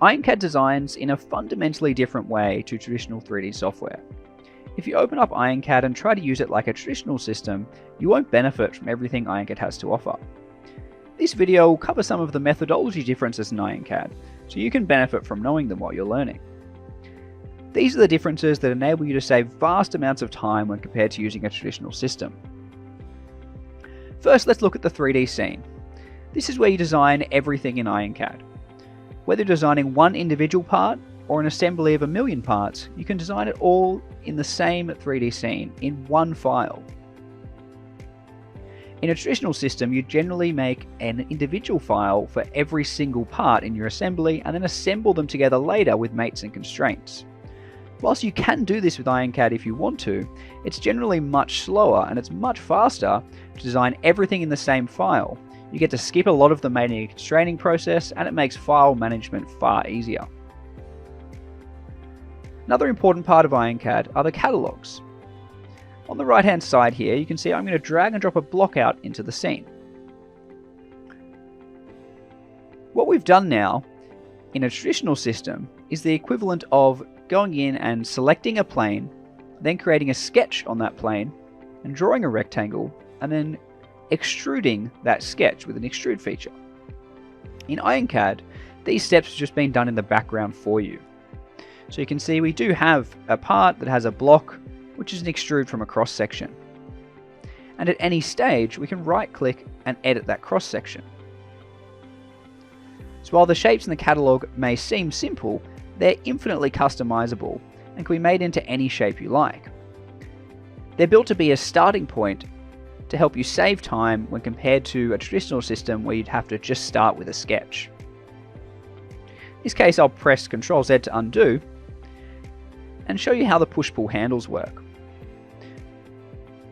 IronCAD designs in a fundamentally different way to traditional 3D software. If you open up IronCAD and try to use it like a traditional system, you won't benefit from everything IronCAD has to offer. This video will cover some of the methodology differences in IronCAD, so you can benefit from knowing them while you're learning. These are the differences that enable you to save vast amounts of time when compared to using a traditional system. First, let's look at the 3D scene. This is where you design everything in IronCAD. Whether designing one individual part or an assembly of a million parts, you can design it all in the same 3D scene in one file. In a traditional system, you generally make an individual file for every single part in your assembly and then assemble them together later with mates and constraints. Whilst you can do this with IronCAD if you want to, it's generally much slower and it's much faster to design everything in the same file. You get to skip a lot of the mating and constraining process, and it makes file management far easier. Another important part of IronCAD are the catalogs. On the right hand side here, you can see I'm going to drag and drop a block out into the scene. What we've done now in a traditional system is the equivalent of going in and selecting a plane, then creating a sketch on that plane, and drawing a rectangle, and then extruding that sketch with an extrude feature. In IronCAD, these steps have just been done in the background for you. So you can see we do have a part that has a block, which is an extrude from a cross section. And at any stage, we can right click and edit that cross section. So while the shapes in the catalog may seem simple, they're infinitely customizable and can be made into any shape you like. They're built to be a starting point to help you save time when compared to a traditional system where you'd have to just start with a sketch. In this case, I'll press Ctrl Z to undo and show you how the push-pull handles work.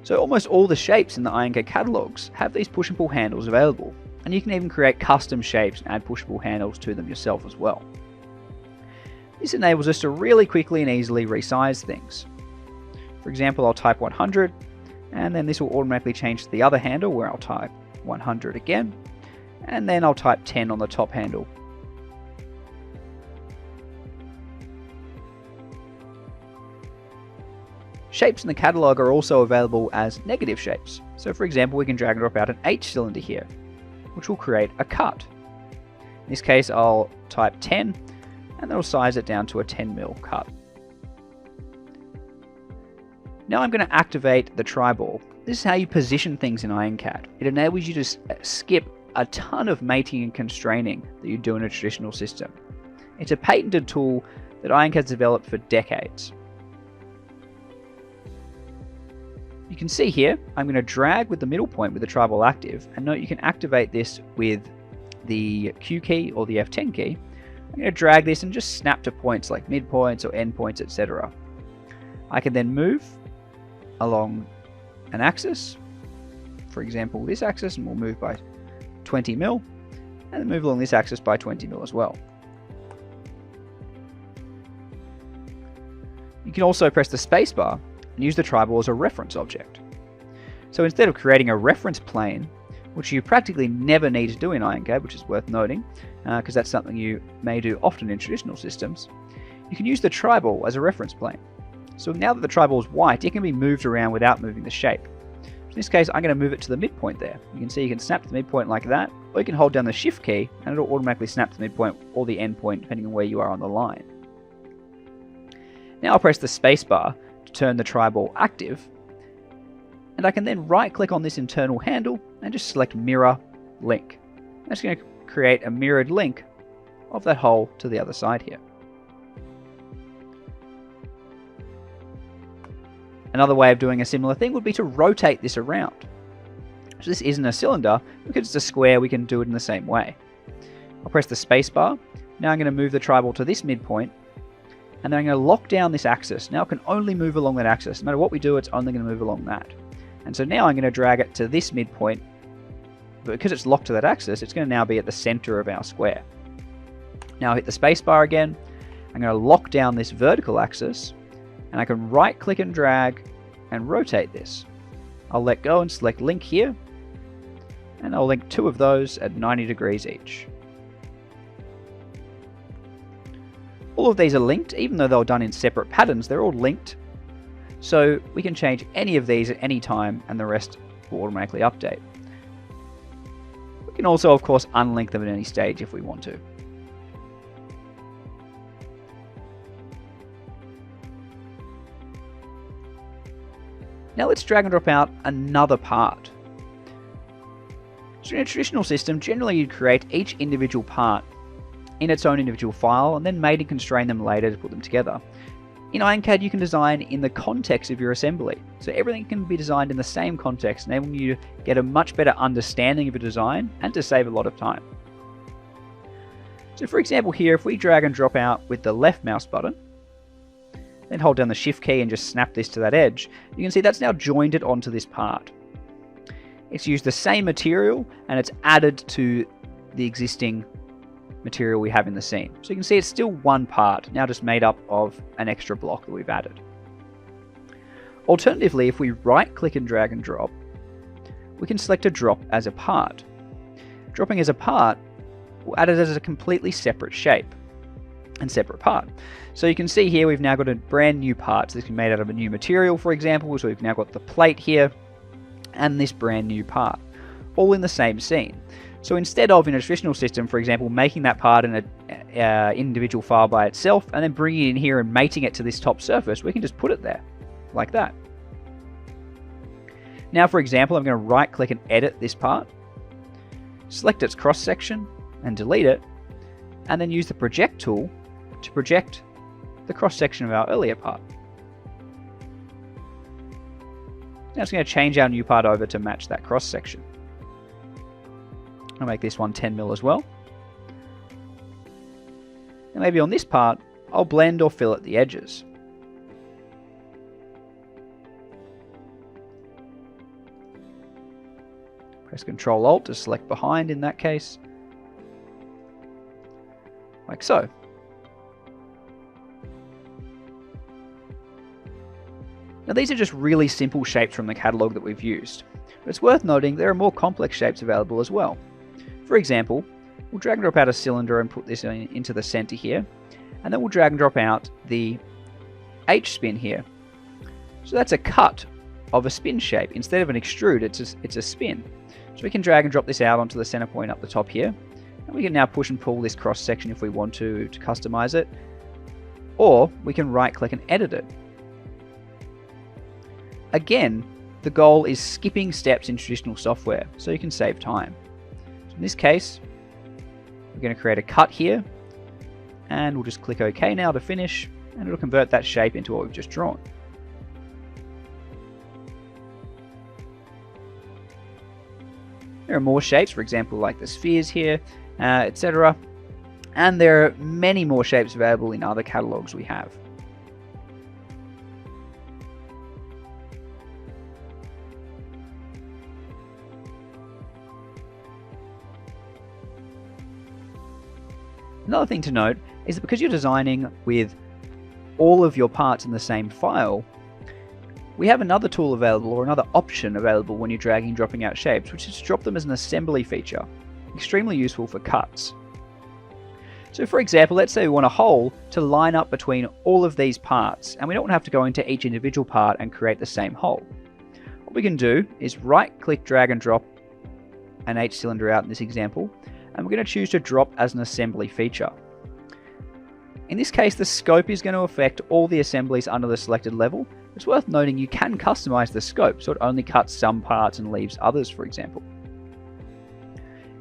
So almost all the shapes in the IronCAD catalogs have these push and pull handles available, and you can even create custom shapes and add push-pull handles to them yourself as well. This enables us to really quickly and easily resize things. For example, I'll type 100, and then this will automatically change to the other handle where I'll type 100 again, and then I'll type 10 on the top handle. Shapes in the catalog are also available as negative shapes. So for example, we can drag and drop out an H cylinder here, which will create a cut. In this case, I'll type 10, and that'll size it down to a 10mm cut. Now I'm going to activate the triball. This is how you position things in IronCAD. It enables you to skip a ton of mating and constraining that you do in a traditional system. It's a patented tool that IronCAD's developed for decades. You can see here, I'm going to drag with the middle point with the tribal active, and note you can activate this with the Q key or the F10 key. I'm going to drag this and just snap to points like midpoints or endpoints, etc. I can then move along an axis, for example this axis, and we'll move by 20mm, and then move along this axis by 20mm as well. You can also press the spacebar and use the tribal as a reference object. So instead of creating a reference plane, which you practically never need to do in IronCAD, which is worth noting, because that's something you may do often in traditional systems, you can use the tribal as a reference plane. So now that the tribal is white, it can be moved around without moving the shape. In this case, I'm going to move it to the midpoint there. You can see you can snap to the midpoint like that, or you can hold down the Shift key and it'll automatically snap to the midpoint or the endpoint depending on where you are on the line. Now I'll press the spacebar to turn the tribal active, and I can then right click on this internal handle and just select Mirror Link. That's going to create a mirrored link of that hole to the other side here. Another way of doing a similar thing would be to rotate this around. So this isn't a cylinder, because it's a square, we can do it in the same way. I'll press the spacebar. Now I'm going to move the tribal to this midpoint, and then I'm going to lock down this axis. Now it can only move along that axis. No matter what we do, it's only going to move along that. And so now I'm going to drag it to this midpoint, but because it's locked to that axis, it's going to now be at the center of our square. Now I'll hit the spacebar again. I'm going to lock down this vertical axis, and I can right click and drag and rotate this. I'll let go and select link here, and I'll link two of those at 90 degrees each. All of these are linked, even though they were done in separate patterns, they're all linked. So we can change any of these at any time and the rest will automatically update. We can also, of course, unlink them at any stage if we want to. Now let's drag and drop out another part. So in a traditional system, generally you'd create each individual part in its own individual file and then mate and constrain them later to put them together. In IronCAD, you can design in the context of your assembly. So everything can be designed in the same context, enabling you to get a much better understanding of a design and to save a lot of time. So for example here, if we drag and drop out with the left mouse button, then hold down the Shift key and just snap this to that edge, you can see that's now joined it onto this part. It's used the same material and it's added to the existing material we have in the scene. So you can see it's still one part, now just made up of an extra block that we've added. Alternatively, if we right click and drag and drop, we can select a drop as a part. Dropping as a part will add it as a completely separate shape and separate part. So you can see here we've now got a brand new part. So this can be made out of a new material, for example. So we've now got the plate here and this brand new part, all in the same scene. So instead of in a traditional system, for example, making that part in an individual file by itself and then bringing it in here and mating it to this top surface, we can just put it there like that. Now, for example, I'm going to right click and edit this part, select its cross section and delete it, and then use the project tool to project the cross section of our earlier part. Now it's going to change our new part over to match that cross section. I'll make this one 10mm as well. And maybe on this part, I'll blend or fill at the edges. Press Ctrl Alt to select behind in that case. Like so. Now these are just really simple shapes from the catalogue that we've used, but it's worth noting there are more complex shapes available as well. For example, we'll drag and drop out a cylinder and put this into the center here, and then we'll drag and drop out the H-spin here. So that's a cut of a spin shape. Instead of an extrude, it's a spin. So we can drag and drop this out onto the center point up the top here, and we can now push and pull this cross section if we want to customize it, or we can right click and edit it. Again, the goal is skipping steps in traditional software so you can save time. So in this case, we're going to create a cut here, and we'll just click OK now to finish, and it'll convert that shape into what we've just drawn. There are more shapes, for example, like the spheres here, etc. And there are many more shapes available in other catalogs we have. Another thing to note is that because you're designing with all of your parts in the same file, we have another tool available, or another option available when you're dragging and dropping out shapes, which is to drop them as an assembly feature. Extremely useful for cuts. So for example, let's say we want a hole to line up between all of these parts, and we don't want to have to go into each individual part and create the same hole. What we can do is right click, drag and drop an H cylinder out in this example, and we're going to choose to drop as an assembly feature. In this case, the scope is going to affect all the assemblies under the selected level. It's worth noting you can customize the scope, so it only cuts some parts and leaves others, for example.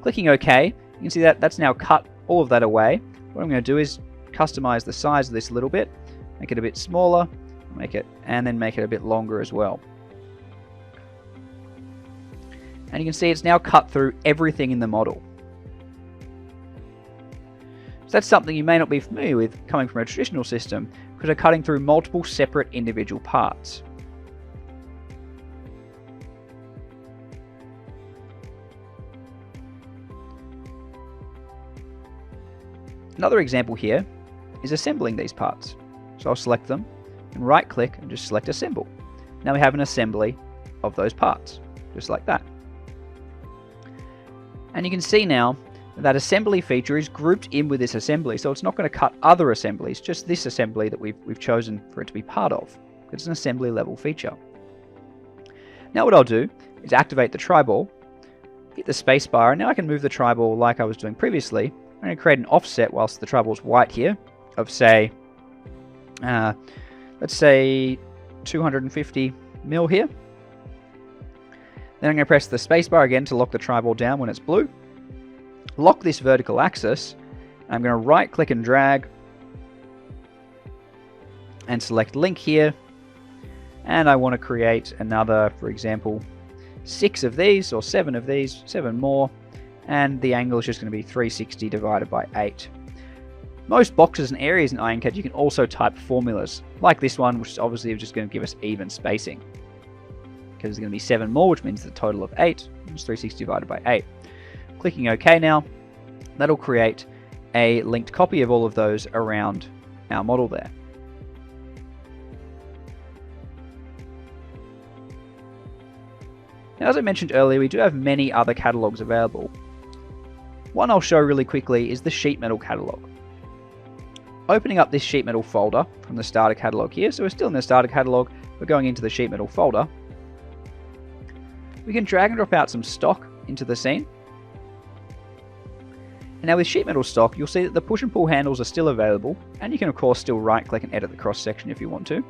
Clicking OK, you can see that that's now cut all of that away. What I'm going to do is customize the size of this a little bit, make it a bit smaller, and then make it a bit longer as well. And you can see it's now cut through everything in the model. So that's something you may not be familiar with coming from a traditional system, because they're cutting through multiple separate individual parts. Another example here is assembling these parts. So I'll select them and right click and just select Assemble. Now we have an assembly of those parts, just like that. And you can see now That assembly feature is grouped in with this assembly, so it's not going to cut other assemblies, just this assembly that we've chosen for it to be part of. It's an assembly level feature. Now what I'll do is activate the triball, hit the spacebar, and now I can move the triball like I was doing previously. I'm going to create an offset whilst the triball's white here of say, let's say 250 mil here. Then I'm going to press the spacebar again to lock the triball down when it's blue. Lock this vertical axis. I'm going to right click and drag and select link here. And I want to create another, for example, 6 of these or 7 of these, 7 more. And the angle is just going to be 360 divided by 8. Most boxes and areas in IronCAD, you can also type formulas like this one, which is obviously just going to give us even spacing. Because there's going to be 7 more, which means the total of 8 is 360 divided by 8. Clicking OK now, that'll create a linked copy of all of those around our model there. Now, as I mentioned earlier, we do have many other catalogs available. One I'll show really quickly is the sheet metal catalog. Opening up this sheet metal folder from the starter catalog here, so we're still in the starter catalog, we're going into the sheet metal folder. We can drag and drop out some stock into the scene. And now with sheet metal stock, you'll see that the push and pull handles are still available, and you can of course still right click and edit the cross section if you want to.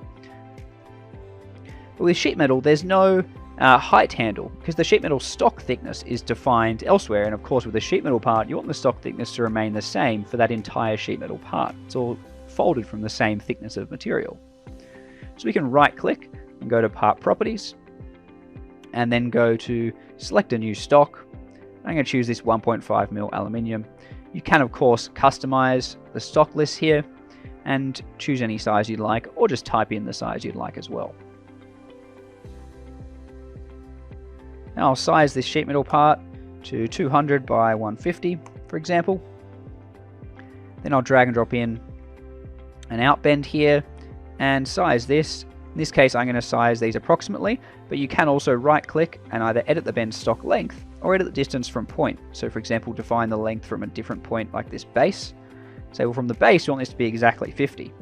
But with sheet metal, there's no height handle, because the sheet metal stock thickness is defined elsewhere, and of course with the sheet metal part, you want the stock thickness to remain the same for that entire sheet metal part. It's all folded from the same thickness of material. So we can right click and go to part properties, and then go to select a new stock. I'm going to choose this 1.5mm aluminium. You can of course customize the stock list here and choose any size you'd like, or just type in the size you'd like as well. Now I'll size this sheet metal part to 200 by 150, for example. Then I'll drag and drop in an outbend here and size this. In this case, I'm going to size these approximately, but you can also right click and either edit the bend stock length or edit the distance from point. So for example, define the length from a different point like this base. Say, well, from the base, you want this to be exactly 50.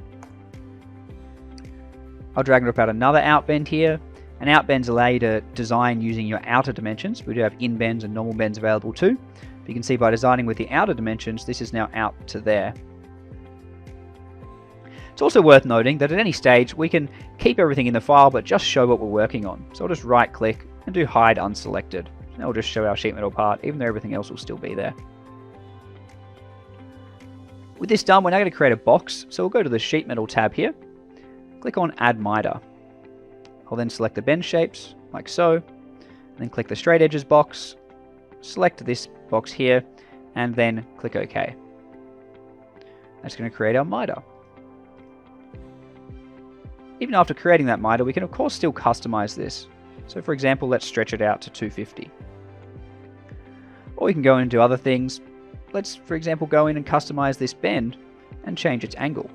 I'll drag and drop out another outbend here. And outbends allow you to design using your outer dimensions. We do have in bends and normal bends available too. But you can see by designing with the outer dimensions, this is now out to there. It's also worth noting that at any stage, we can keep everything in the file, but just show what we're working on. So I'll just right click and do hide unselected. And we'll just show our sheet metal part, even though everything else will still be there. With this done, we're now going to create a box. So we'll go to the sheet metal tab here, click on add miter. I'll then select the bend shapes, like so, and then click the straight edges box, select this box here, and then click OK. That's going to create our miter. Even after creating that miter, we can of course still customize this. So for example, let's stretch it out to 250. Or we can go in and do other things. Let's, for example, go in and customize this bend and change its angle.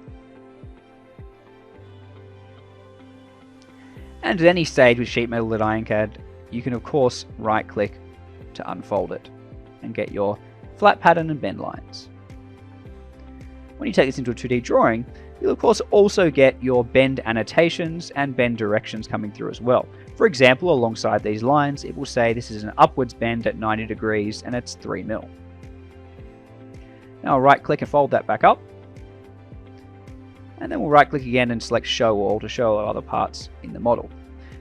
And at any stage with sheet metal at IronCAD, you can of course right click to unfold it and get your flat pattern and bend lines. When you take this into a 2D drawing, you'll of course also get your bend annotations and bend directions coming through as well. For example, alongside these lines, it will say this is an upwards bend at 90 degrees and it's 3mm. Now I'll right click and fold that back up. And then we'll right click again and select show all to show all other parts in the model.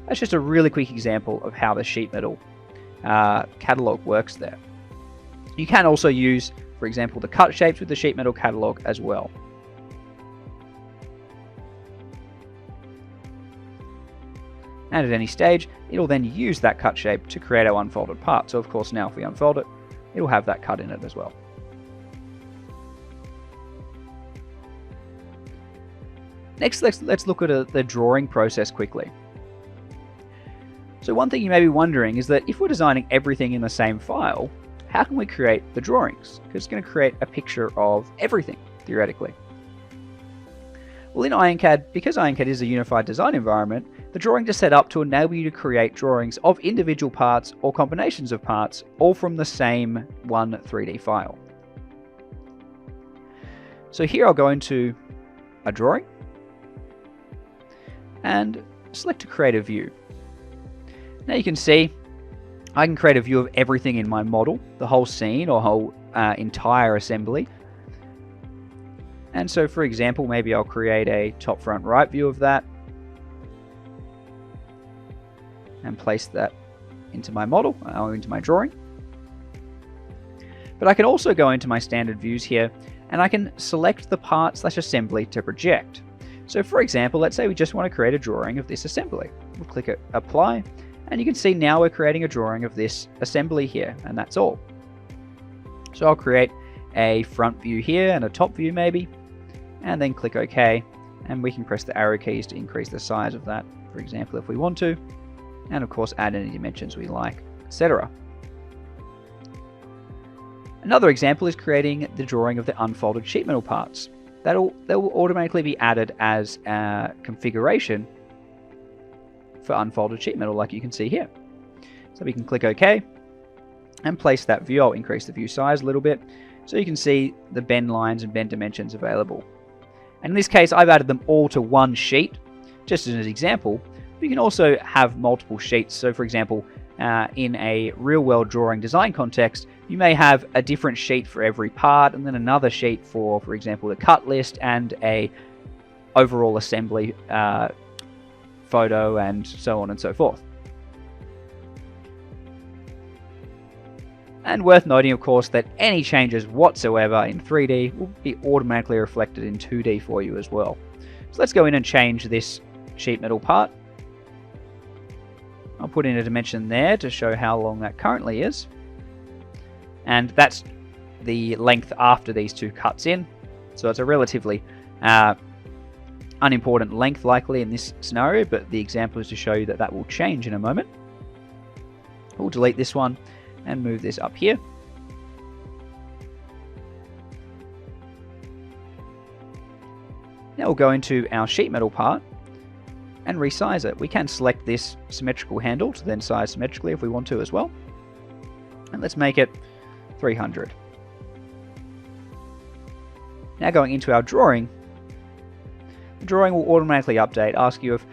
That's just a really quick example of how the sheet metal catalog works there. You can also use, for example, the cut shapes with the sheet metal catalog as well. And at any stage, it'll then use that cut shape to create our unfolded part. So of course now if we unfold it, it'll have that cut in it as well. Next, let's look at the drawing process quickly. So one thing you may be wondering is that if we're designing everything in the same file, how can we create the drawings? Because it's going to create a picture of everything, theoretically. Well, in IronCAD, because IronCAD is a unified design environment, the drawings are set up to enable you to create drawings of individual parts or combinations of parts, all from the same one 3D file. So here I'll go into a drawing and select to create a view. Now you can see I can create a view of everything in my model, the whole scene or whole entire assembly. And so for example, maybe I'll create a top front right view of that and place that into my model or into my drawing. But I can also go into my standard views here and I can select the part / assembly to project. So for example, let's say we just want to create a drawing of this assembly. We'll click apply and you can see now we're creating a drawing of this assembly here, and that's all. So I'll create a front view here and a top view maybe, and then click OK, and we can press the arrow keys to increase the size of that, for example, if we want to, and of course add any dimensions we like, etc. Another example is creating the drawing of the unfolded sheet metal parts. That will automatically be added as a configuration for unfolded sheet metal, like you can see here. So we can click OK and place that view. I'll increase the view size a little bit so you can see the bend lines and bend dimensions available. And in this case, I've added them all to one sheet, just as an example. But you can also have multiple sheets. So for example, in a real-world drawing design context, you may have a different sheet for every part, and then another sheet for example, the cut list and a overall assembly photo, and so on and so forth. And worth noting, of course, that any changes whatsoever in 3D will be automatically reflected in 2D for you as well. So let's go in and change this sheet metal part. I'll put in a dimension there to show how long that currently is. And that's the length after these two cuts in. So it's a relatively unimportant length likely in this scenario, but the example is to show you that that will change in a moment. We'll delete this one and move this up here. Now we'll go into our sheet metal part and resize it. We can select this symmetrical handle to then size symmetrically if we want to as well. And let's make it 300. Now going into our drawing, the drawing will automatically update, ask you if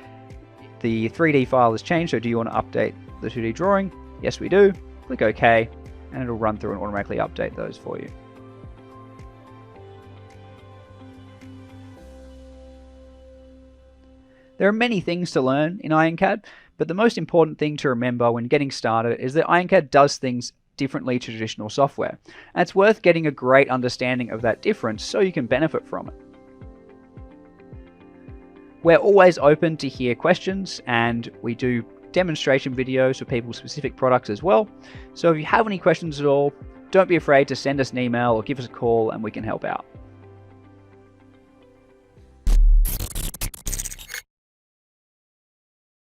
the 3D file has changed, so do you want to update the 2D drawing? Yes, we do. Click OK, and it'll run through and automatically update those for you. There are many things to learn in IronCAD, but the most important thing to remember when getting started is that IronCAD does things differently to traditional software, and it's worth getting a great understanding of that difference so you can benefit from it. We're always open to hear questions, and we do demonstration videos for people's specific products as well. So if you have any questions at all, don't be afraid to send us an email or give us a call and we can help out.